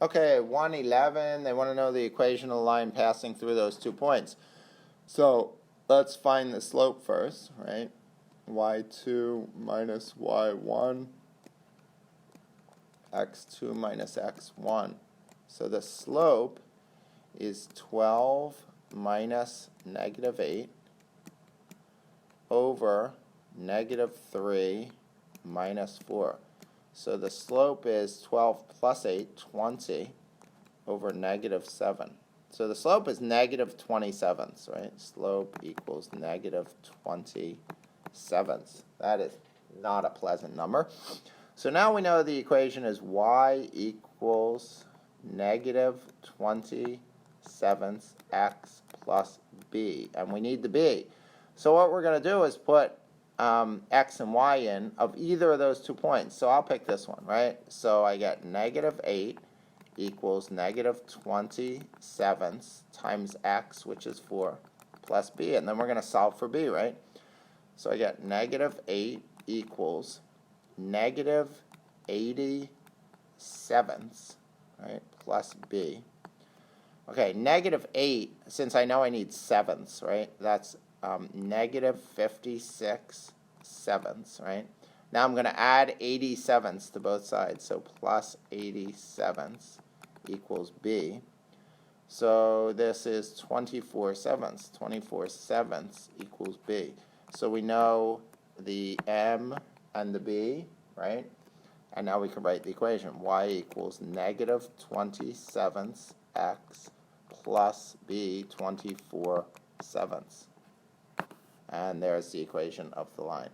Okay, 111, they want to know the equation of the line passing through those 2 points. So let's find the slope first, right? y2 minus y1, x2 minus x1. So the slope is 12 minus negative 8 over negative 3 minus 4. So the slope is 12 plus 8, 20, over negative 7. So the slope is negative 27ths, right? Slope equals negative 27ths. That is not a pleasant number. So now we know the equation is y equals negative 27ths x plus b. And we need the b. So what we're going to do is put x and y in of either of those 2 points. So I'll pick this one, right? So I get negative 8 equals negative 27ths times x, which is 4, plus b. And then we're going to solve for b, right? So I get negative 8 equals negative 87ths, right, plus b. Okay, negative 8, since I know I need sevenths, right? That's negative 56 sevenths, right? Now I'm going to add 87ths to both sides, so plus 87ths equals b. So this is 24 sevenths. 24 sevenths equals b. So we know the m and the b, right? And now we can write the equation. Y equals negative 27ths x plus b 24 sevenths. And there's the equation of the line.